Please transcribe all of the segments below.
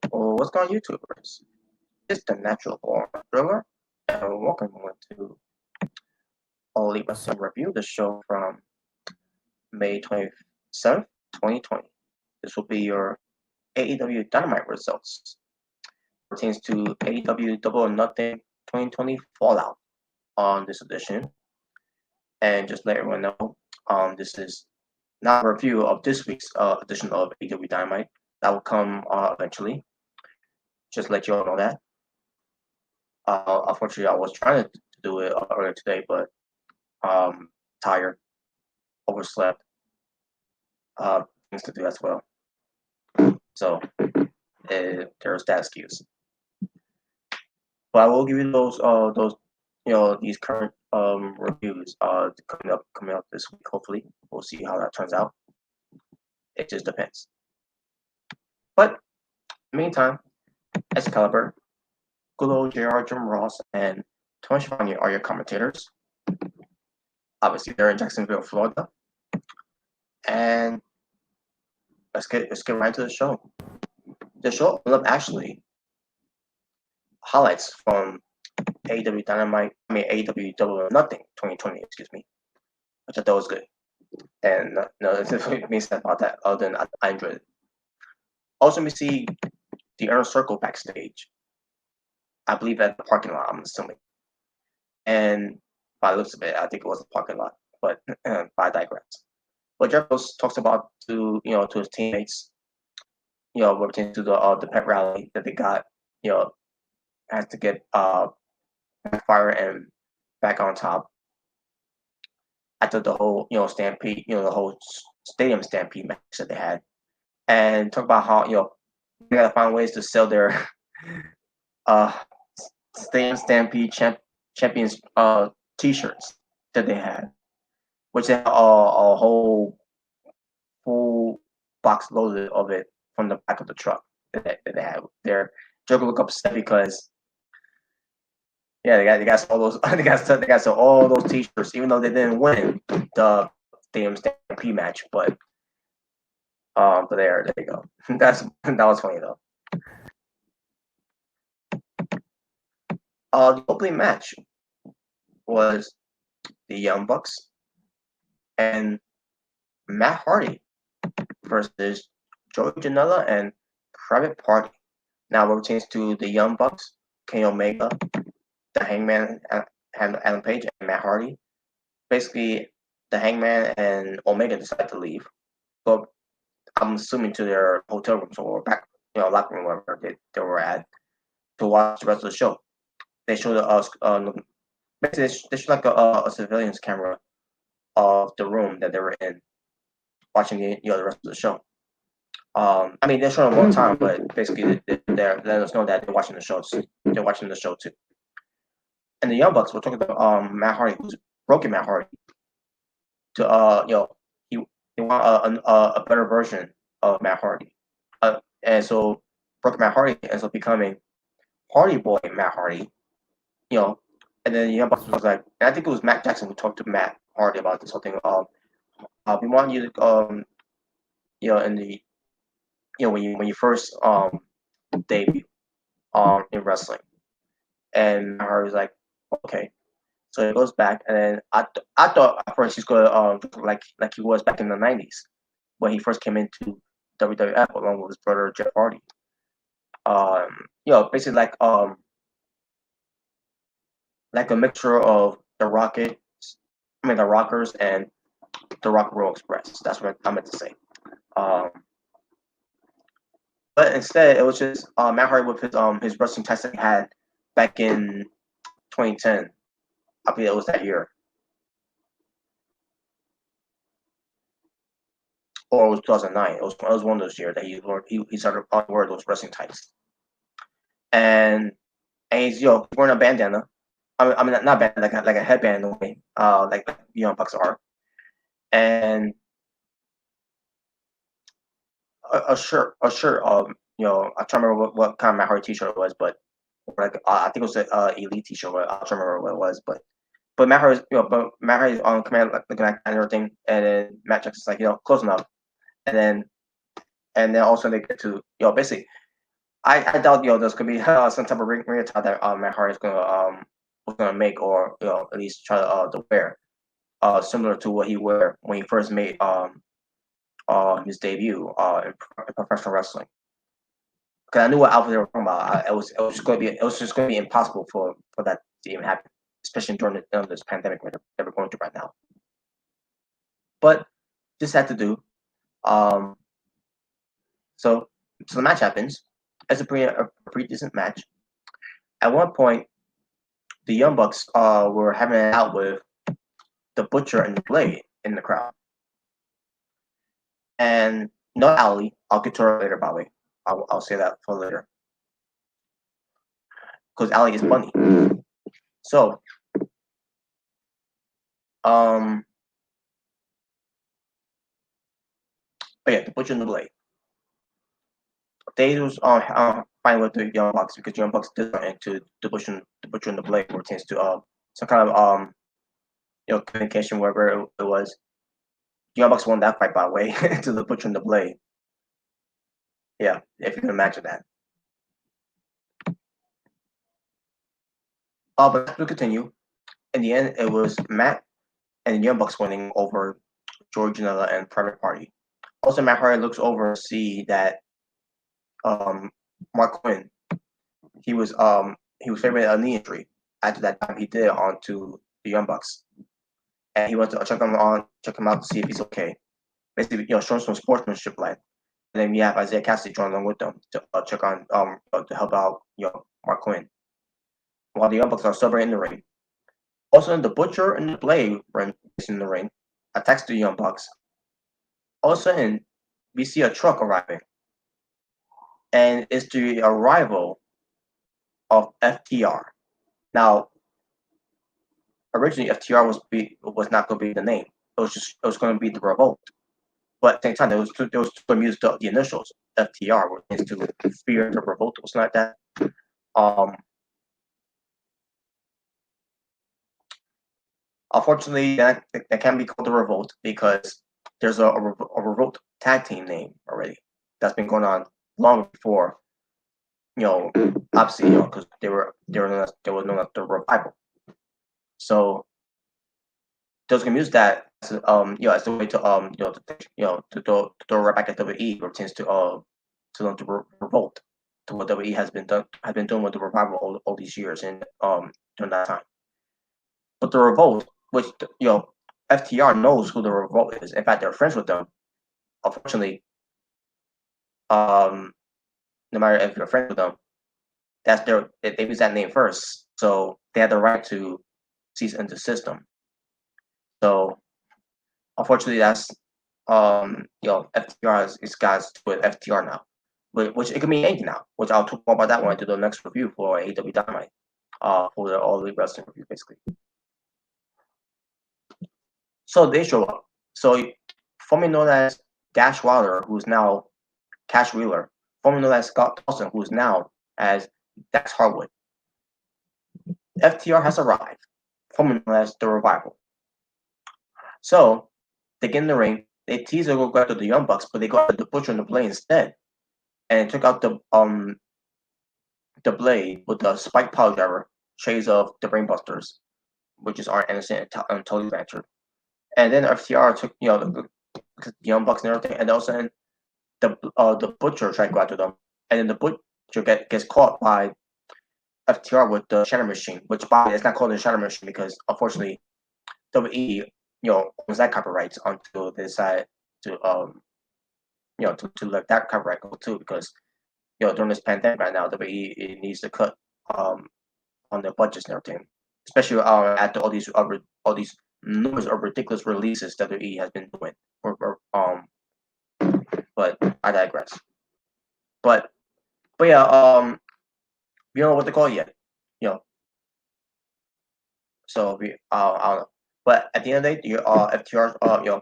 Well, what's going on, YouTubers? It's the Natural Born Thriller, and welcome to Only Wrestling Review, the show from May 27th, 2020. This will be your AEW Dynamite results. Pertains to AEW Double or Nothing 2020 Fallout on this edition. And just let everyone know, this is not a review of this week's edition of AEW Dynamite. That will come eventually. Just let you all know that. Unfortunately, I was trying to do it earlier today, but tired, overslept, things to do as well. So there's that excuse. But I will give you those these current reviews coming up this week. Hopefully, we'll see how that turns out. It just depends. But in the meantime, Excalibur, good old JR, Jim Ross, and Tony Schiavone are your commentators. Obviously, they're in Jacksonville, Florida. And let's get right into the show. The show actually highlights from AEW Dynamite, AEW Double or Nothing 2020, excuse me, which I thought was good. And no, there's nothing said about that other than I enjoyed it. Also, we see the Inner Circle backstage. I believe at the parking lot, I'm assuming. And by the looks of it, I think it was the parking lot, but I digress. But Jericho talks about to his teammates, relating to the pep rally that they got, has to get fire and back on top after the whole stampede, the whole stadium stampede match that they had, and talk about how they gotta find ways to sell their stadium stampede champions t-shirts that they had, which they had a whole full box loaded of it from the back of the truck that they had there. Joker look upset because they got all those they got all those t-shirts, even though they didn't win the stadium stampede match. But there you go. That was funny though. The opening match was the Young Bucks and Matt Hardy versus Joey Janela and Private Party. Now what pertains to the Young Bucks, Kenny Omega, the Hangman, Adam Page, and Matt Hardy. Basically, the Hangman and Omega decided to leave, but I'm assuming to their hotel rooms or back, locker room, wherever they were at, to watch the rest of the show. They showed us, basically, they showed like a civilian's camera of the room that they were in, watching the rest of the show. I mean, they're showing one time, but basically they're letting us know that they're watching the show. They're watching the show too. And the Young Bucks, we're talking about Matt Hardy, who's broken Matt Hardy. To they want a better version of Matt Hardy, and so broken Matt Hardy ends up becoming Hardy Boy Matt Hardy. And then the Young Bucks was like, and I think it was Matt Jackson who talked to Matt Hardy about this whole thing. We want you to in the when you first debut in wrestling, and Matt Hardy was like, okay. So he goes back, and then I thought at first he's gonna like he was back in the '90s when he first came into WWF along with his brother Jeff Hardy. Basically like a mixture of the Rockers and the Rock and Roll Express. That's what I meant to say. But instead, it was just Matt Hardy with his wrestling test that he had back in 2010. I believe it was that year. Or it was 2009. It was one of those years that he started wearing those wrestling tights. And he's wearing a bandana. I mean not bandana, like a headband in a way, like the Young Bucks are. And a shirt I can't remember what kind of Matt Hardy t-shirt it was, but like I think it was an Elite t-shirt. I don't remember what it was, but Matt Hardy's on command, like looking at and everything, and then Matt Jackson's like, close enough, and then also they get to basically I doubt there's gonna be some type of ring attire that Matt Hardy is gonna make, or at least try to wear similar to what he wore when he first made his debut in professional wrestling. Because I knew what outfit they were talking about. It was just going to be impossible for that to even happen, especially during this pandemic that we're going through right now. But this had to do. Um, so the match happens. It's a pretty decent match. At one point, the Young Bucks were having it out with the Butcher and the Blade in the crowd, and not Ali. I'll get to her later, by the way. I'll say that for later because Ali is funny. So, but yeah, the Butcher and the Blade. They was fine with the Young Bucks because Young Bucks did run into the Butcher and the Blade pertains to some kind of communication wherever it was. Young Bucks won that fight, by the way, to the Butcher and the Blade. Yeah, if you can imagine that. But to continue, in the end, it was Matt and the Young Bucks winning over George Janela and Private Party. Also, Matt Hardy looks over to see that Mark Quinn, he was favoring a knee injury after that time he did onto the Young Bucks, and he went to check him out to see if he's okay. Basically, showing some sportsmanship, like. And then you have Isaiah Cassidy join along with them to check on to help out Mark Quinn, while the Young Bucks are celebrating in the ring. Also, the Butcher and the Blade were in the ring, attacks the Young Bucks. All of a sudden, we see a truck arriving, and it's the arrival of FTR. Now, originally FTR was not going to be the name. It was going to be the Revolt. But at the same time, there was going to use the initials FTR, which is to Fear the Revolt or something like that. Unfortunately, that can't be called the Revolt because there's a Revolt tag team name already that's been going on long before. Obviously, because they were known as the Revival. So those can use that as as a way to to throw right back at WWE pertains to the Revolt, to what WWE has been doing with the Revival all these years and during that time. But the Revolt, which FTR knows who the Revolt is. In fact, they're friends with them. Unfortunately, no matter if you're friends with them, they use that name first, so they have the right to cease and desist them. So, unfortunately, that's FTR is guys with FTR now, which it can mean anything now. Which I'll talk more about that when I do the next review for AEW Dynamite, for the All Elite Wrestling review, basically. So they show up. So, formerly known as Dash Wilder, who's now Cash Wheeler, formerly known as Scott Dawson, who's now as Dax Harwood. FTR has arrived, formerly known as the Revival. So they get in the ring. They tease to go after the Young Bucks, but they go after the Butcher and the Blade instead, and took out the Blade with the spike power driver, shades of the Brainbusters, which is Arn Anderson and Tony Blanchard. And then FTR took the Young Bucks and everything, and all of a sudden the Butcher tried to go after them, and then the Butcher gets caught by FTR with the Shatter Machine, which by it's not called the Shatter Machine because unfortunately WWE owns that copyrights until they decide to to let that copyright go too, because during this pandemic right now WWE needs to cut on their budgets and everything, especially after all these numbers of ridiculous releases that WWE has been doing. But I digress. But yeah, we don't know what to call it yet. So we I don't know. But at the end of the day, FTR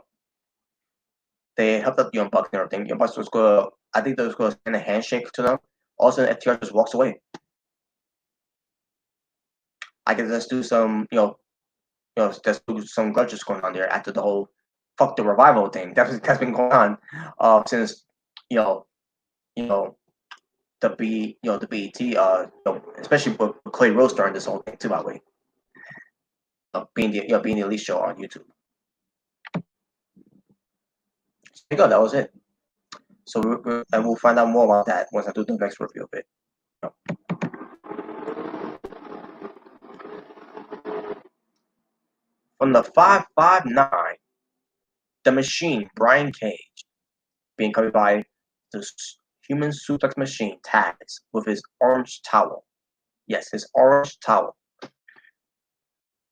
they helped out the Young Bucks and everything. Young Bucks was going I think they was gonna send a handshake to them. Also FTR just walks away. I can just do some just do some grudges going on there after the whole fuck the Revival thing that's been going on since you know the BET, especially with Clay Rose starting this whole thing too, by the way, being the Elite Show on YouTube. So there you go, that was it. So and we'll find out more about that once I do the next review of it. From the 559, the Machine, Brian Cage, being covered by the Human Suplex Machine, tags with his orange towel. Yes, his orange towel.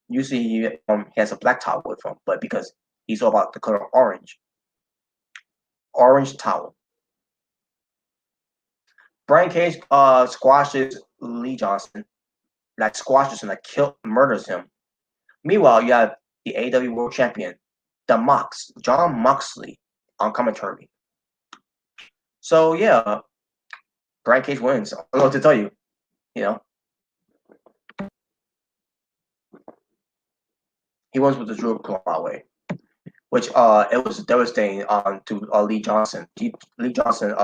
Usually he has a black towel with him, but because he's all about the color orange towel. Brian Cage squashes Lee Johnson, squashes him, murders him. Meanwhile, you have the AEW World Champion, John Moxley, on commentary. So yeah, Brian Cage wins. I don't know what to tell you. He wins with the Drew Claw way, which it was devastating to Lee Johnson. Lee Johnson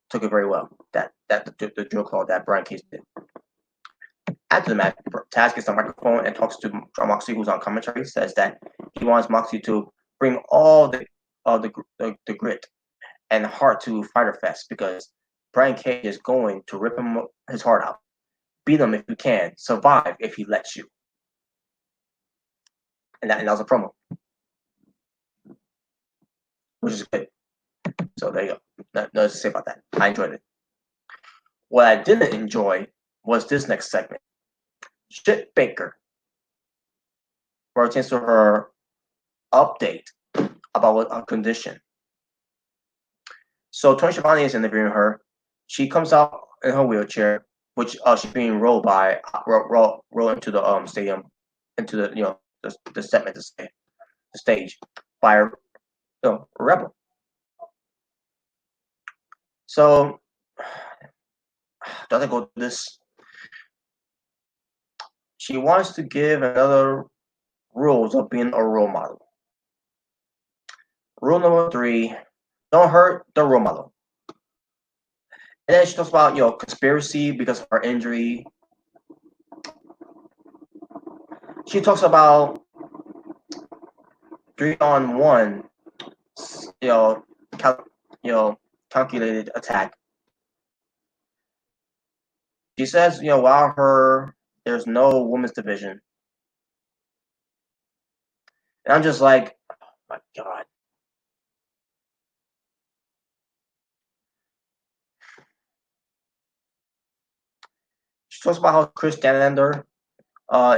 took it very well. The Drew Claw that Brian Cage did. After the match, Taz gets the microphone and talks to John Moxley, who's on commentary. Says that he wants Moxley to bring all the grit and heart to Fyter Fest because Brian Cage is going to rip him his heart out, beat him if you can, survive if he lets you. And that was a promo, which is good. So there you go. Nothing to say about that. I enjoyed it. What I didn't enjoy was this next segment. Shit Baker pertains to her update about her condition. So Tony Schiavone is interviewing her. She comes out in her wheelchair, which she's being rolled into the stadium, into the segment, the stage by a rebel. So does it go to this? She wants to give another rules of being a role model. Rule number 3: don't hurt the role model. And then she talks about conspiracy because of her injury. She talks about 3-on-1, calculated attack. She says, while there's no women's division. And I'm just like, oh my God. She talks about how Chris Stanlander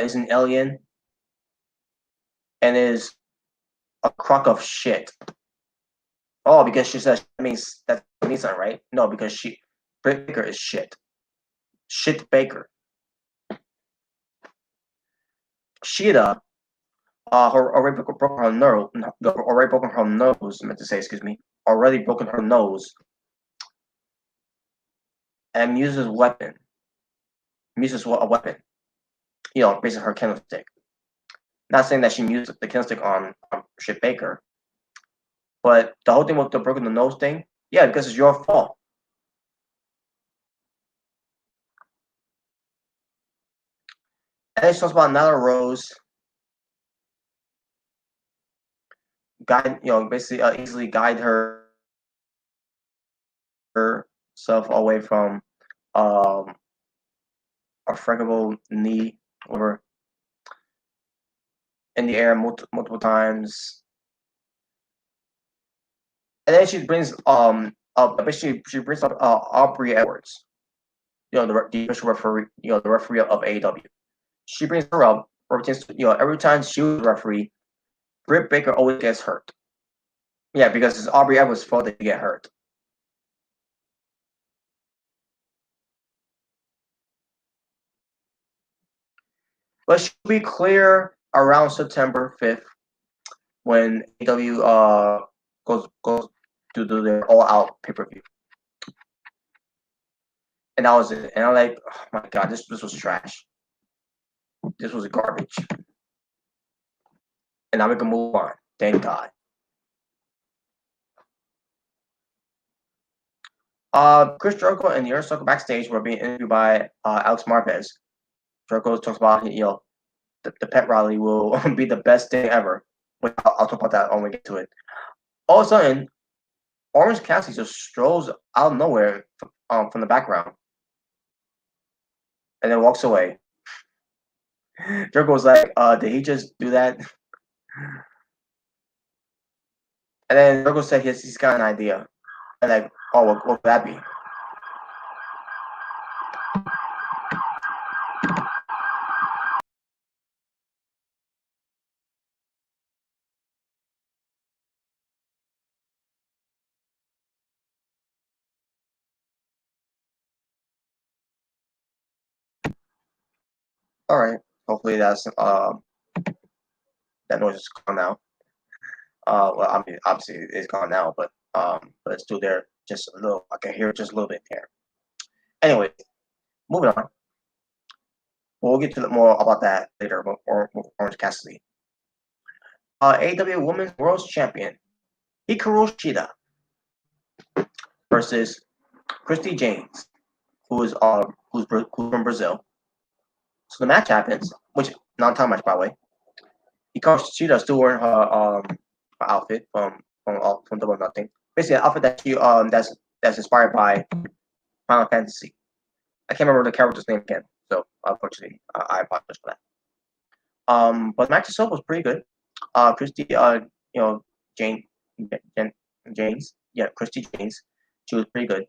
is an alien and is a crock of shit. Oh, because she says that means something, right? No, because Britt Baker is shit. Shit Baker. Sheeta already broken her nose. Already broken her nose. I meant to say, excuse me. Already broken her nose. And uses a weapon. Basically her candlestick. Not saying that she used the candlestick on Shit Baker, but the whole thing with the broken the nose thing, yeah, because it's your fault. And then she talks about Nyla Rose. Basically easily guide herself away from a fraggable knee over in the air multiple times. And then she brings basically she brings up Aubrey Edwards, the official referee, the referee of AEW. She brings her up, every time she was a referee, Britt Baker always gets hurt. Yeah, because it's Aubrey Edwards' fault that you get hurt. But she'll be clear around September 5th when AEW goes to do their all-out pay-per-view. And that was it. And I'm like, oh my God, this was trash. This was garbage. And now we can move on. Thank God. Chris Jericho and the Inner Circle backstage were being interviewed by Alex Marvez. Jericho talks about the pet rally will be the best thing ever. I'll talk about that when we get to it. All of a sudden, Orange Cassidy just strolls out of nowhere from the background and then walks away. Jericho's like, did he just do that? And then Jericho said he's got an idea. And like, oh, what would that be? All right. Hopefully that noise is gone now. Well, I mean, obviously it's gone now, but it's still there. Just a little. I can hear it just a little bit there. Anyway, moving on. We'll get to more about that later. Orange Cassidy. AEW Women's World Champion Hikaru Shida versus Christy James, who's from Brazil. So the match happens, which non-time match by the way. Hikaru Shida still wearing her outfit from Double or Nothing. Basically, an outfit that she that's inspired by Final Fantasy. I can't remember the character's name again, so unfortunately, I apologize for that. But the match itself was pretty good. Christy, Jane, James, yeah, Christy James, she was pretty good.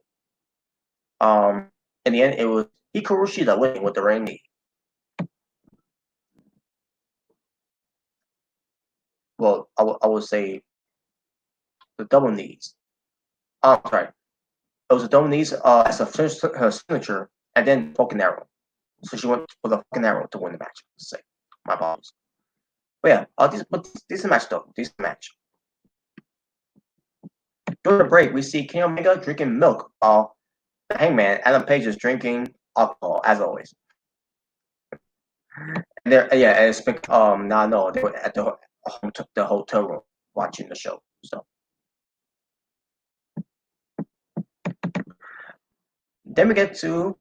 In the end, it was Hikaru Shida winning with the ring knee. Well, I would say the double knees. Sorry, it was a double knees as her signature, and then Falcon Arrow. So she went for the Falcon Arrow to win the match. Let's say, my apologies. But yeah, this match though. This match. During the break, we see Kenny Omega drinking milk while the Hangman Adam Page is drinking alcohol as always. And it's been no, they were at the hotel room watching the show. So then we get to,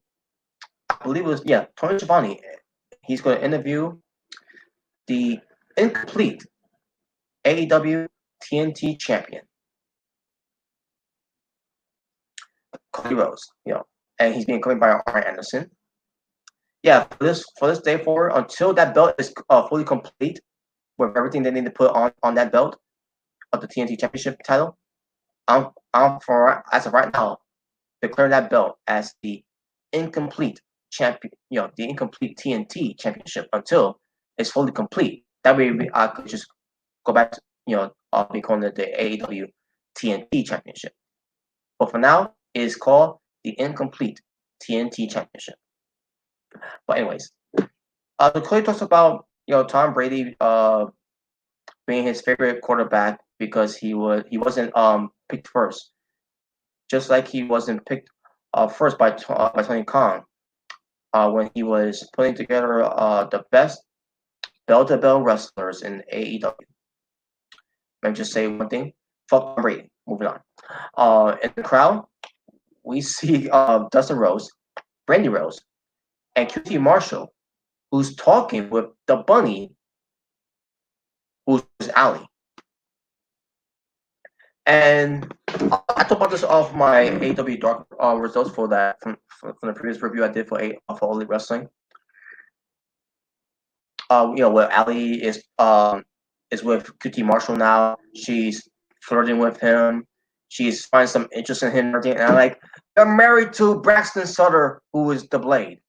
I believe it was Tony Schiavone. He's going to interview the incomplete AEW TNT champion, Cody Rhodes. And he's being covered by Arn Anderson. Yeah, for this day forward, until that belt is fully complete with everything they need to put on that belt of the TNT Championship title, I'm as of right now declaring that belt as the incomplete champion. The incomplete TNT Championship until it's fully complete. That way, I could just go back to be calling it the AEW TNT Championship. But for now, it is called the incomplete TNT Championship. But anyways, the Clay talks about Tom Brady being his favorite quarterback because he wasn't picked first, just like he wasn't picked first by Tony Khan when he was putting together the best bell-to-bell wrestlers in AEW. Let me just say one thing: fuck Tom Brady. Moving on. In the crowd, we see Dustin Rose, Brandy Rose, and QT Marshall, who's talking with the bunny, who's Allie. And I talked about this off my AEW Dark results for that from the previous review I did for All Elite Wrestling. Where Allie is with QT Marshall now. She's flirting with him. She's finding some interest in him, and I'm like, you're married to Braxton Sutter, who is the Blade,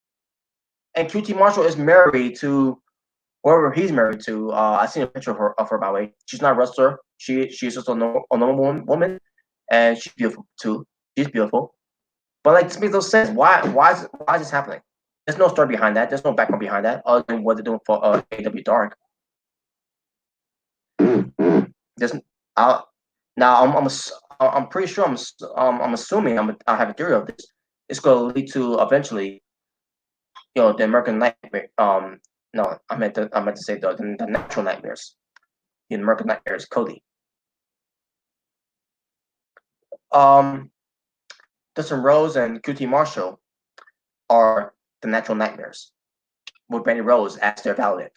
and QT Marshall is married to whoever he's married to. I seen a picture of her by the way. She's not a wrestler. She's just a normal woman, and she's beautiful too. She's beautiful, but like, this makes no sense. Why is this happening? There's no story behind that. There's no background behind that, other than what they're doing for AEW Dark. There's now I'm pretty sure I'm assuming I have a theory of this. It's going to lead to eventually, the American Nightmare. No, I meant to say the Natural Nightmares. The American Nightmares, Cody. Dustin Rhodes and QT Marshall are the Natural Nightmares, with Brandy Rose as their valet.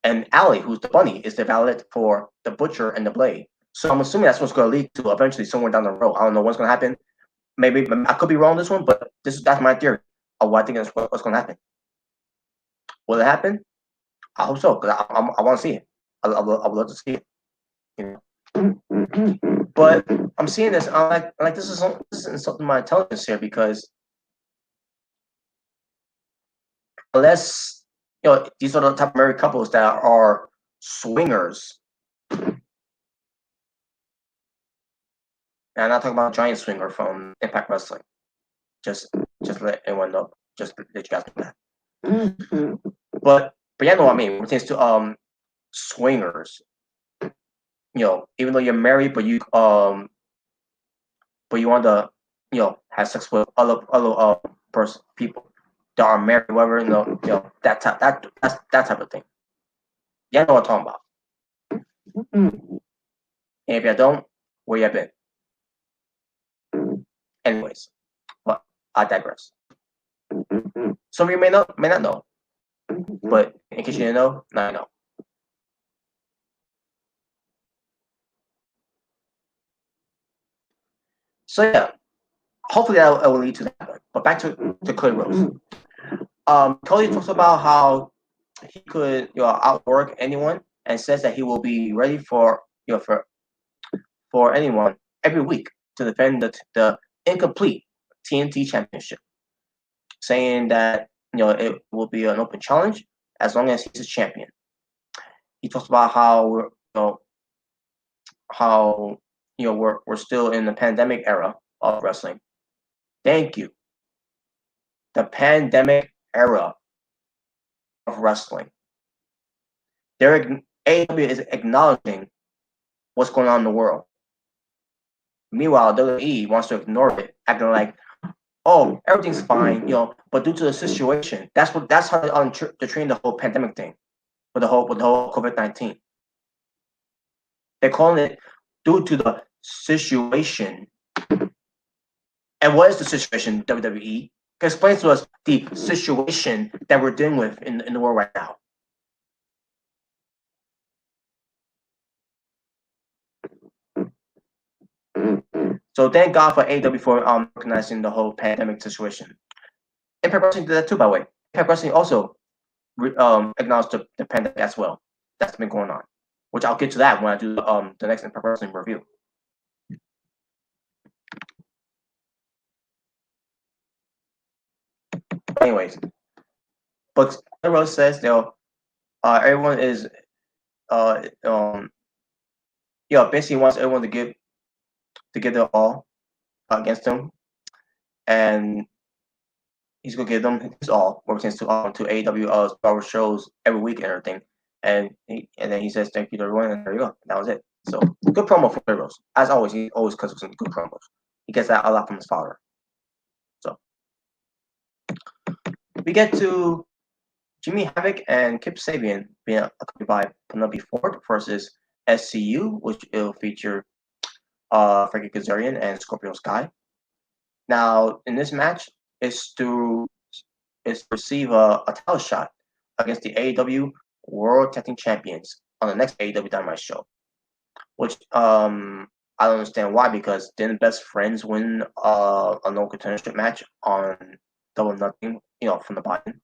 And Allie, who's the bunny, is the valet for the Butcher and the Blade. So I'm assuming that's what's going to lead to eventually somewhere down the road. I don't know what's going to happen. Maybe I could be wrong on this one, but that's my theory of what I think is what's going to happen. Will it happen? I hope so, because I want to see it. I would love to see it. You know? But I'm seeing this. I'm like this is insulting my intelligence here, because unless these are the type of married couples that are swingers. And I'm not talking about Giant Swinger from Impact Wrestling. Just let everyone know. Just let you guys know that. Mm-hmm. But yeah, know what I mean. When it comes to swingers, even though you're married, but you want to have sex with other people that are married, whatever, that type of thing. Yeah, I know what I'm talking about. Mm-hmm. And if you don't, where you been? Anyways, but I digress. Mm-hmm. Some of you may not know, but in case you didn't know, now you know. So yeah, hopefully that will lead to that. But back to Cody Rhodes. Cody talks about how he could outwork anyone, and says that he will be ready for anyone every week to defend the incomplete TNT Championship, saying that it will be an open challenge as long as he's a champion. He talks about how we're still in the pandemic era of wrestling. Thank you. The pandemic era of wrestling. AEW is acknowledging what's going on in the world. Meanwhile, WWE wants to ignore it, acting like, oh, everything's fine, but due to the situation, that's how they train the whole pandemic thing, with the whole COVID-19. They're calling it due to the situation. And what is the situation, WWE? Explain to us the situation that we're dealing with in the world right now. So thank God for AEW for recognizing the whole pandemic situation. Impact Wrestling did that too, by the way. Impact Wrestling also acknowledged the pandemic as well. That's been going on, which I'll get to that when I do the next Impact Wrestling review. Anyways, but Rose says everyone is basically wants everyone to give their all against him, and he's gonna give them his all when it comes to AEW power shows every week and everything. And then he says thank you to everyone, and there you go. That was it. So good promo for Rose. As always, he always cuts with some good promos. He gets that a lot from his father. So we get to Jimmy Havoc and Kip Sabian being accompanied by Penelope Ford versus SCU, which will feature Frankie Kazarian and Scorpio Sky. Now, in this match, is to receive a title shot against the AEW World Tag Team Champions on the next AEW Dynamite show. Which I don't understand why, because didn't Best Friends win a no contendership match on Double Nothing, from the bottom?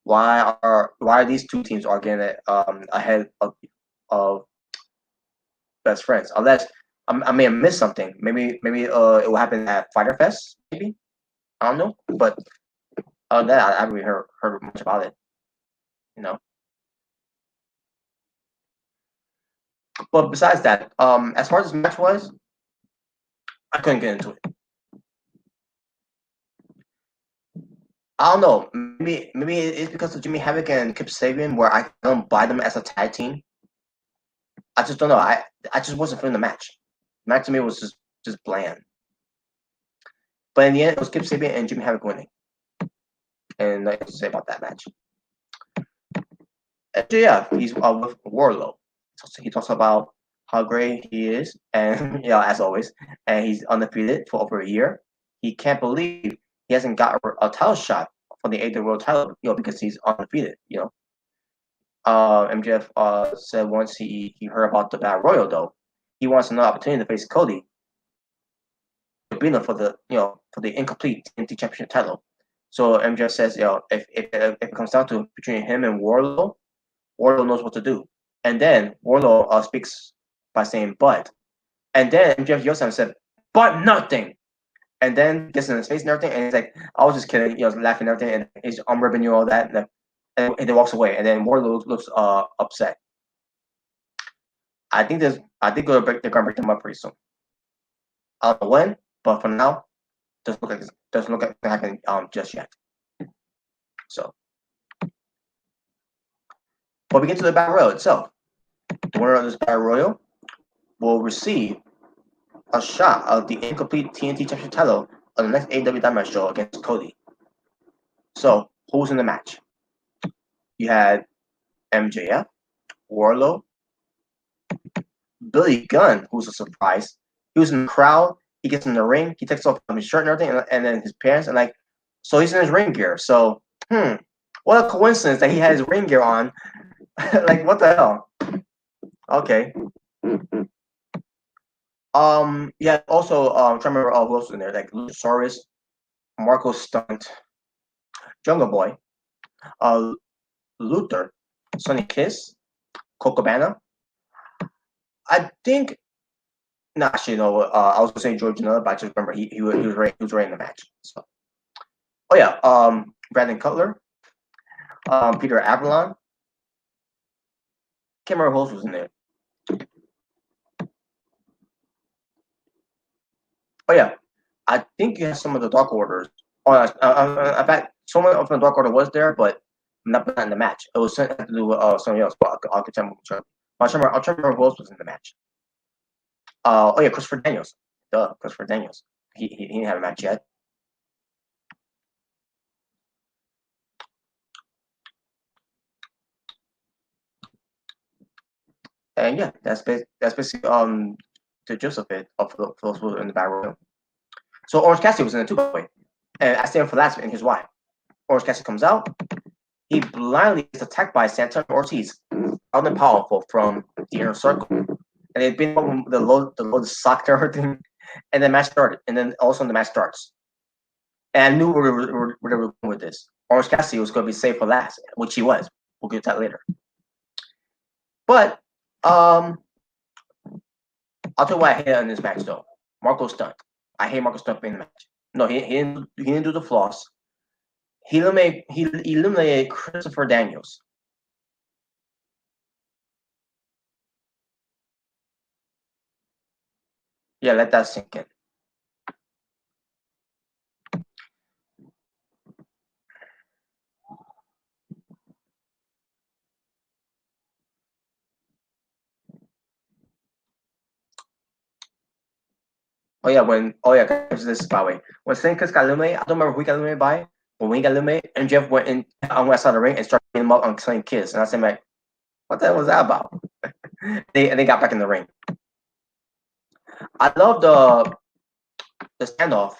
Why are these two teams are getting ahead of Best Friends? Unless I may have missed something. Maybe it will happen at Fighter Fest. Maybe I don't know. But other than that, I haven't really heard much about it. But besides that, as far as this match was, I couldn't get into it. I don't know. Maybe it's because of Jimmy Havoc and Kip Sabian, where I don't buy them as a tag team. I just don't know. I just wasn't feeling the match. The match to me was just bland. But in the end, it was Kip Sabian and Jimmy Havoc winning. And nothing to say about that match. And so yeah, he's with Wardlow. He talks about how great he is, and as always, and he's undefeated for over a year. He can't believe he hasn't got a title shot for the AEW World Title, because he's undefeated. MJF said once he heard about the Battle Royal, though he wants another opportunity to face Cody, beat him for the incomplete TNT Championship title. So MJF says, if it comes down to between him and Wardlow knows what to do. And then Wardlow speaks by saying "but," and then MJF yells at him and said, "But nothing." And then gets in his face and everything, and he's like, "I was just kidding," laughing and everything, and he's ribbing all that, and he walks away. And then Wardlow looks upset. I think they're gonna break them up pretty soon. I don't know when, but for now, doesn't look like it's happening just yet. So, but we get to the Battle Royal itself. The winner of this Battle Royal will receive a shot of the incomplete TNT Championship title on the next AEW Dynamite show against Cody. So, who's in the match? You had MJF, Wardlow, Billy Gunn, who's a surprise. He was in the crowd. He gets in the ring. He takes off his shirt and everything, and then his pants, and so he's in his ring gear. So, what a coincidence that he had his ring gear on. What the hell? Okay. Yeah. Also, I'm trying to remember who else was in there. Like Luchasaurus, Marco Stunt, Jungle Boy, Luther, Sonny Kiss, Coco Cabana. I think. No, actually, no. I was gonna say George Janela, but I just remember he was right in the match. So, oh yeah. Brandon Cutler, Peter Avalon. Can't remember who else was in there. Oh yeah, I think you have some of the Dark Orders. Oh, in fact, someone from the Dark Order was there, but not in the match. It was to do with something else. But I'll tell you. I'll try to remember who else was in the match. Oh yeah, Christopher Daniels. Christopher Daniels. He didn't have a match yet. And yeah, that's basically the gist of it of those who were in the Battle Royal. So Orange Cassidy was in it too, by the way. And I stand for last and here's why. Orange Cassidy comes out. He blindly gets attacked by Santana Ortiz, out and powerful from the inner circle. And they've been the load sock and everything. And the match started. And then also the match starts. And I knew where they were going with this. Orange Cassidy was going to be saved for last, which he was. We'll get to that later. But I'll tell you why I hate in this match though. Marco Stunt. I hate Marco Stunt being in the match. No, he didn't do the floss. He eliminated Christopher Daniels. Yeah, let that sink in. This by the way. When Sinkis got eliminated, I don't remember who he got eliminated by. But when he got eliminated, MJF went in on the side of the ring and started beating him up on Saint Kiss. And I said, like, what the hell was that about? they got back in the ring. I love the standoff,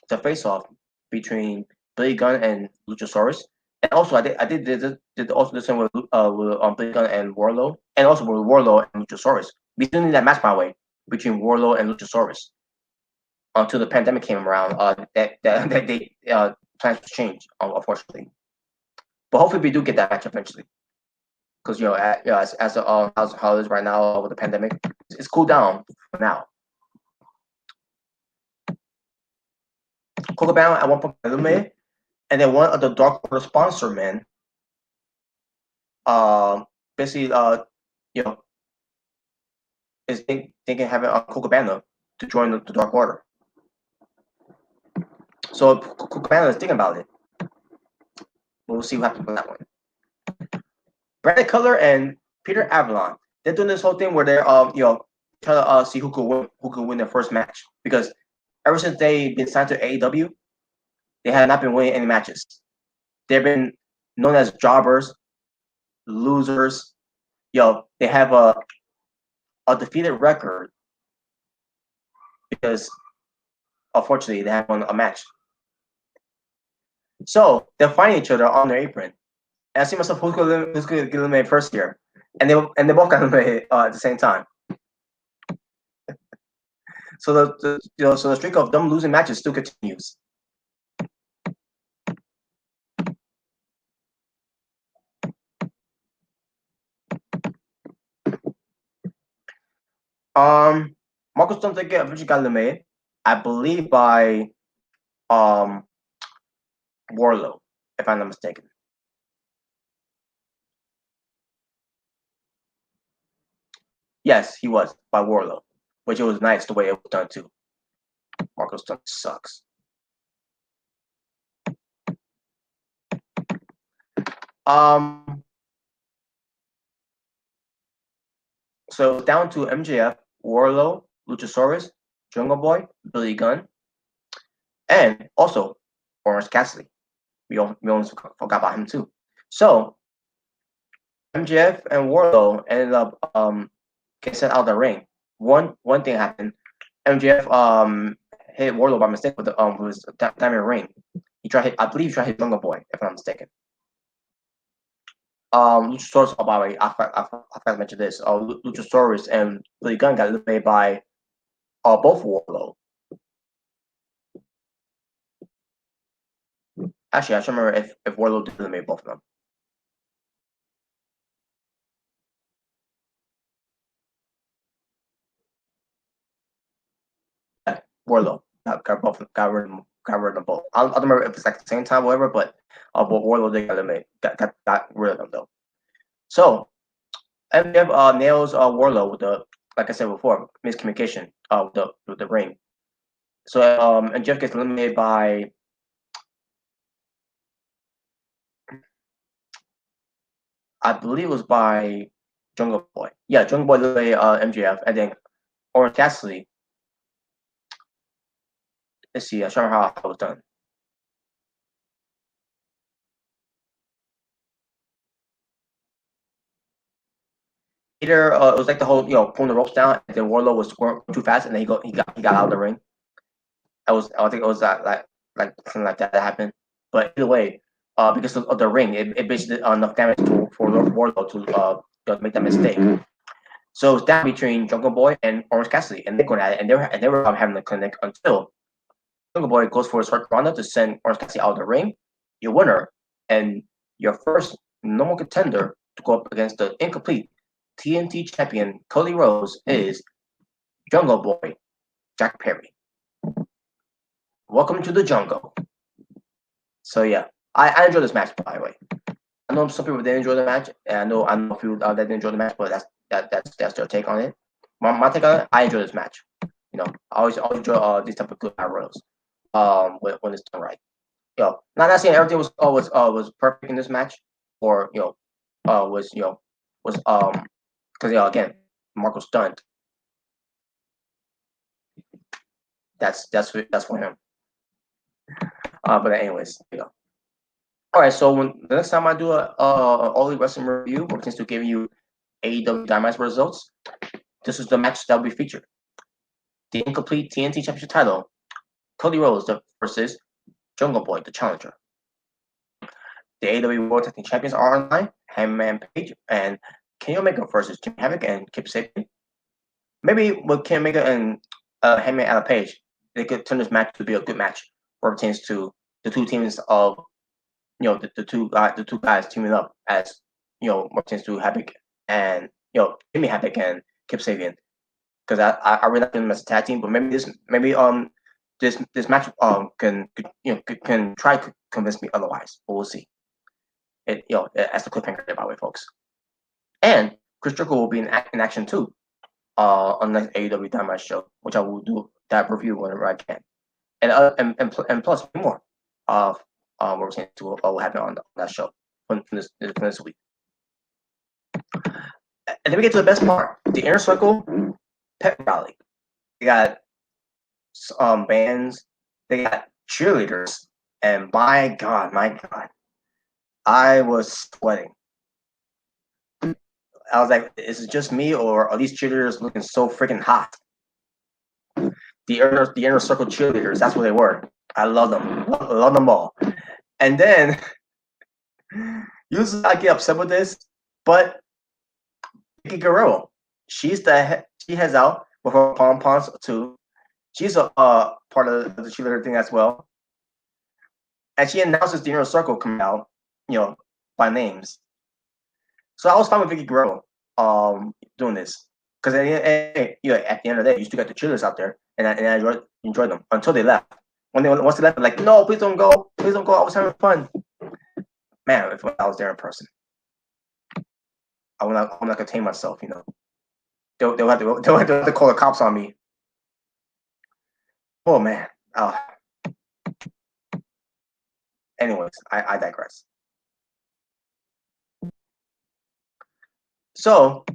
the face off between Billy Gunn and Luchasaurus. And also I did also the same with Billy Gunn and Wardlow. And also with Wardlow and Luchasaurus. We still need that match, by the way, between Wardlow and Luchasaurus. Until the pandemic came around, that they plans to change, unfortunately. But hopefully, we do get that match eventually. Because as how it is right now with the pandemic, it's cooled down for now. Coco Bound at one point eliminated, and then one of the Dark Order sponsor men, basically, is thinking having Coco Cabana to join the Dark Order. So Cabana is thinking about it. We'll see what happens with that one. Brandon Cutler and Peter Avalon, they're doing this whole thing where they're trying to see who could win their first match, because ever since they've been signed to AEW, they have not been winning any matches. They've been known as jobbers, losers. They have undefeated record because unfortunately they had won a match. So they're fighting each other on their apron. And I see myself who's going to get eliminated first here, and they both got eliminated at the same time. So so the streak of them losing matches still continues. Marcus Stunt eventually got eliminated, I believe by Warlow, if I'm not mistaken. Yes, he was by Warlow, which it was nice the way it was done too. Marcus Stunt sucks. So down to MJF, Warlow, Luchasaurus, Jungle Boy, Billy Gunn, and also Orange Cassidy. We almost forgot about him too. So MJF and Warlow ended up getting sent out of the ring. One thing happened. MJF hit Warlow by mistake with his diamond ring. I believe he tried to hit Jungle Boy, if I'm not mistaken. Luchasaurus, oh, by the way, I forgot to mention this. Luchasaurus and Billy Gunn got eliminated by both Warlow. Actually, I don't remember if Warlow did eliminate both of them. Yeah, Warlow got rid of them both. I don't remember if it's like the same time or whatever, but Warlow did get eliminated. Got rid of them though. So MJF nails Warlow with the, like I said before, miscommunication with the ring. So and Jeff gets eliminated by I believe it was by Jungle Boy. Yeah, Jungle Boy eliminated MJF, and then Orange Cassidy. Let's see, I'm sure how it was done. Either it was like the whole pulling the ropes down, and then Warlow was going too fast, and then he got out of the ring. I think it was like something like that happened. But either way, because of the ring, it basically did enough damage for Warlow to make that mistake. So it's down between Jungle Boy and Orange Cassidy, and they're going at it, and they were having a clinic until Jungle Boy goes for his hard ronda to send Orange Cassidy out of the ring. Your winner and your first normal contender to go up against the incomplete TNT champion Cody Rhodes is Jungle Boy Jack Perry. Welcome to the jungle. So yeah, I enjoyed this match, by the way. I know some people didn't enjoy the match, and I know a few that didn't enjoy the match, but that's their take on it. My take on it, I enjoy this match. I always enjoy these type of good battle royals. When it's done right. Not saying everything was perfect in this match, or was because again, Marco stunned. That's for him. But anyways, All right, so the next time I do a All Elite Wrestling review, or since to give you AEW Dynamite results, this is the match that will be featured. The incomplete TNT Championship title, Cody Rhodes versus Jungle Boy, the challenger. The AEW World Tag Team Champions are online, Hangman Page and Kenny Omega versus Jimmy Havoc and Kip Sabian. Maybe with Kenny Omega and Hangman Adam Page, they could turn this match to be a good match where it pertains to the two teams of the two guys teaming up as pertains to Havoc and Jimmy Havoc and Kip Sabian. Because I really like them as a tag team, but maybe this match can try to convince me otherwise, but we'll see. As the cliffhanger, by the way, folks. And Chris Jericho will be in action too, on the AEW Dynamite show, which I will do that review whenever I can, and plus more of what we're saying to what will happen on that show from this week. And then we get to the best part: the Inner Circle pep rally. They got bands, they got cheerleaders, and my God, I was sweating. I was like, is it just me or are these cheerleaders looking so freaking hot? The inner circle cheerleaders, that's what they were. I love them. Love them all. And then usually I get upset with this, but Vicky Guerrero, she heads out with her pom poms too. She's a part of the cheerleader thing as well, and she announces the inner circle coming out, by names. So I was fine with Vicky Guerrero doing this because at the end of the day, you still got the cheerleaders out there, and I enjoyed them until they left. Once they left, I'm like, no, please don't go, please don't go. I was having fun. Man, if I was there in person, I'm not gonna contain myself. They'll have to call the cops on me. Oh man. Anyways, I digress. So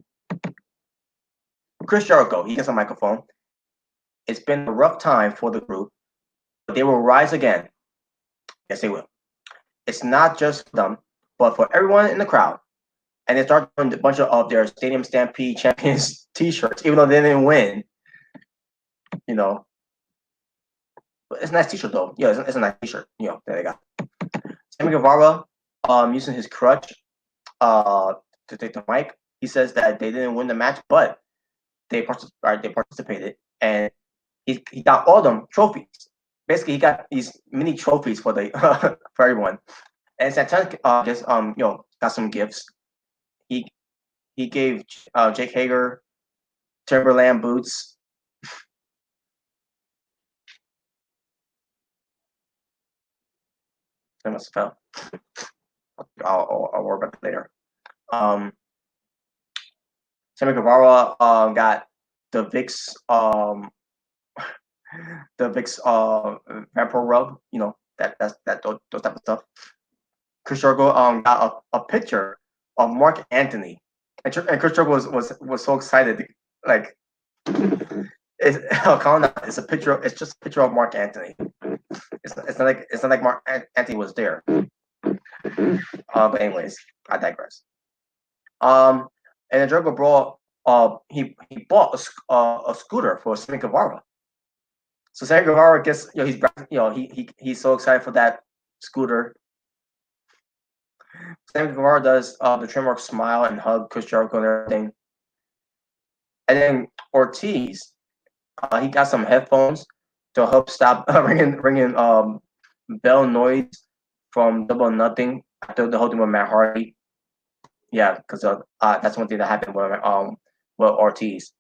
Chris Jericho, he gets a microphone. It's been a rough time for the group, but they will rise again. Yes, they will. It's not just for them, but for everyone in the crowd. And they start doing a bunch of their Stadium Stampede Champions T-shirts, even though they didn't win. But it's a nice T-shirt though. Yeah, it's a nice T-shirt. That they got. Sammy Guevara, using his crutch, to take the mic. He says that they didn't win the match, but they participated, and he got all them trophies. Basically, he got these mini trophies for the for everyone. And Santana got some gifts. He gave Jake Hager Timberland boots. I must have fell. I'll worry about it later. Sammy Guevara got the Vicks Vapor Rub. Those type of stuff. Chris Jericho got a picture of Mark Anthony, and Chris Jericho was so excited, like it's a picture. It's just a picture of Mark Anthony. It's not like Mark Anthony was there. But anyways, I digress. And then Jericho brought he bought a scooter for Sammy Guevara. So Sammy Guevara gets he's so excited for that scooter. Sammy Guevara does the trademark smile and hug Chris Jericho and everything. And then Ortiz, he got some headphones to help stop ringing bell noise from Double or Nothing after the whole thing with Matt Hardy. Yeah, because that's one thing that happened with Ortiz.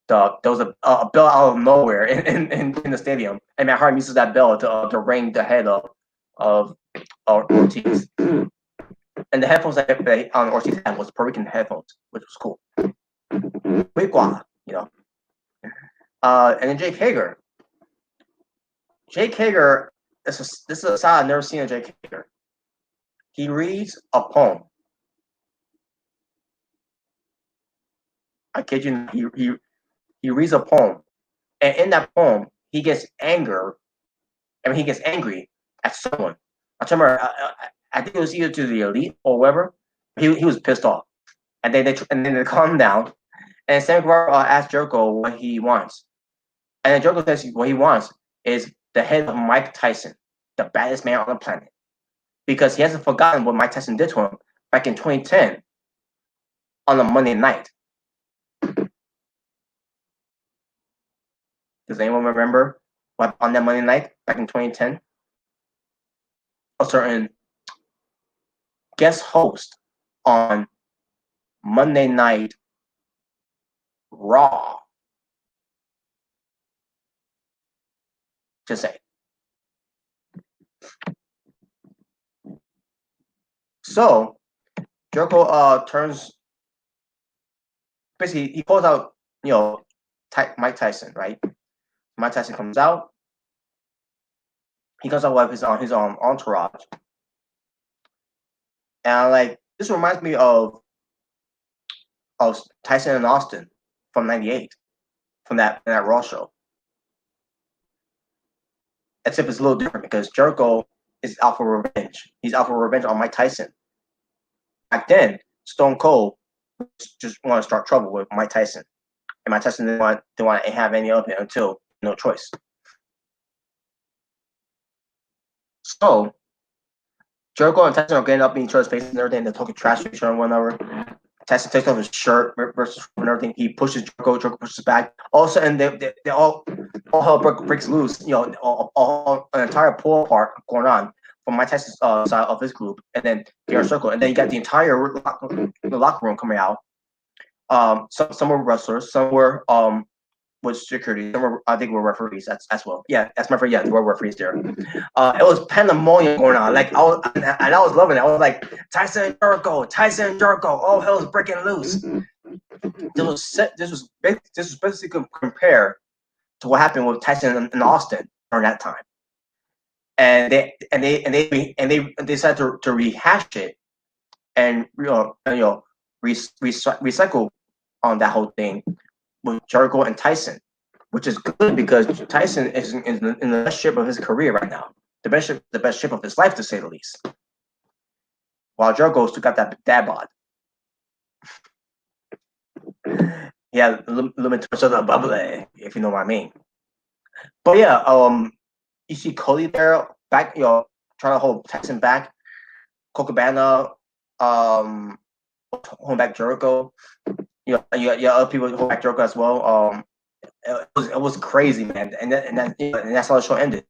There was a bell out of nowhere in the stadium, and Matt Hardy uses that bell to ring the head of Ortiz. And the headphones that Ortiz had was Puerto Rican headphones, which was cool. And then Jake Hager. Jake Hager, this is a side I've never seen of Jake Hager. He reads a poem. I kid you not, he reads a poem, and in that poem he gets angry at someone. I remember, I think it was either to the Elite or whoever. He was pissed off, and then they calm him down. And Sammy Guevara asked Jericho what he wants, and then Jericho says what he wants is the head of Mike Tyson, the baddest man on the planet, because he hasn't forgotten what Mike Tyson did to him back in 2010 on a Monday night. Does anyone remember what on that Monday night back in 2010? A certain guest host on Monday Night Raw. Just say. So Jericho turns. Basically, he calls out, Mike Tyson, right? Mike Tyson comes out. He comes out with his entourage, and this reminds me of Tyson and Austin from '98, from that Raw show. Except it's a little different because Jericho is out for revenge. He's out for revenge on Mike Tyson. Back then, Stone Cold just want to start trouble with Mike Tyson, and Mike Tyson didn't want to have any of it until No Choice. So Jericho and Tyson are getting up in each other's faces and everything. They're talking trash to each other and whatever. Tyson takes off his shirt versus and everything. He pushes Jericho. Jericho pushes back. All of a sudden, they all hell breaks loose. You know, an entire pull apart going on from Mike Tyson's side of his group, and then Inner Circle, and then you got the entire locker room coming out. Some were wrestlers, some were with security. Some were, I think, were referees as well. Yeah, that's my friend. Yeah, there were referees there. It was pandemonium going on. Like I was loving it. I was like Tyson and Jericho, all hell's breaking loose. This was basically compared to what happened with Tyson in Austin during that time. And they decided to rehash it and recycle on that whole thing with Jericho and Tyson, which is good because Tyson is in the best shape of his career right now, the best shape of his life, to say the least. While Jericho still got that dad bod. Yeah, a little bit of the bubbly, if you know what I mean. But yeah, you see Cody there back, trying to hold Tyson back. Cocabana, holding back Jericho. You got other people holding back Jericho as well. It was crazy, man, and that's how the show ended.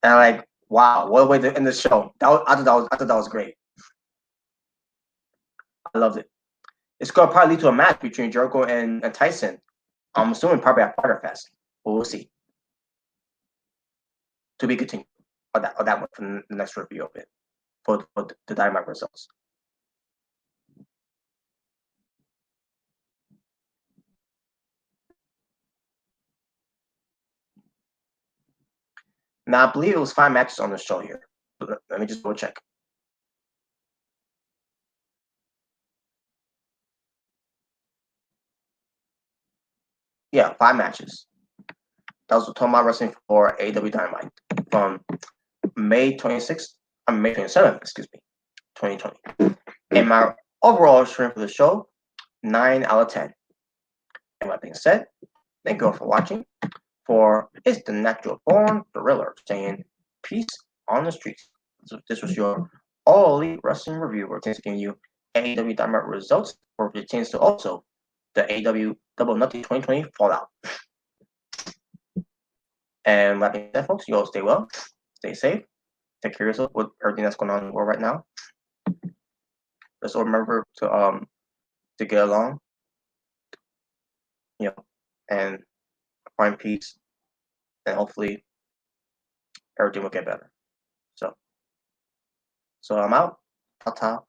And I'm like, wow, what a way to end the show! I thought that was great. I loved it. It's gonna probably lead to a match between Jericho and Tyson. I'm assuming probably at Fighter Fest, but we'll see. To be continued on that one for the next review of it for the Dynamite results. Now I believe it was 5 matches on the show here. Let me just go check. Yeah, 5 matches. That was Toma Wrestling for AEW Dynamite from May 27th, 2020. And my overall rating for the show, 9 out of 10. And that being said, thank you all for watching. For It's the Natural Born Thriller, saying peace on the streets. So this was your All Elite Wrestling review, where it's giving you AEW Dynamite results, or it pertains to also the AEW Double Nothing 2020 Fallout. And that being said, folks, you all stay well, stay safe, take care of yourself with everything that's going on in the world right now. Let's all remember to get along, and find peace, and hopefully everything will get better. So I'm out. Ta-ta.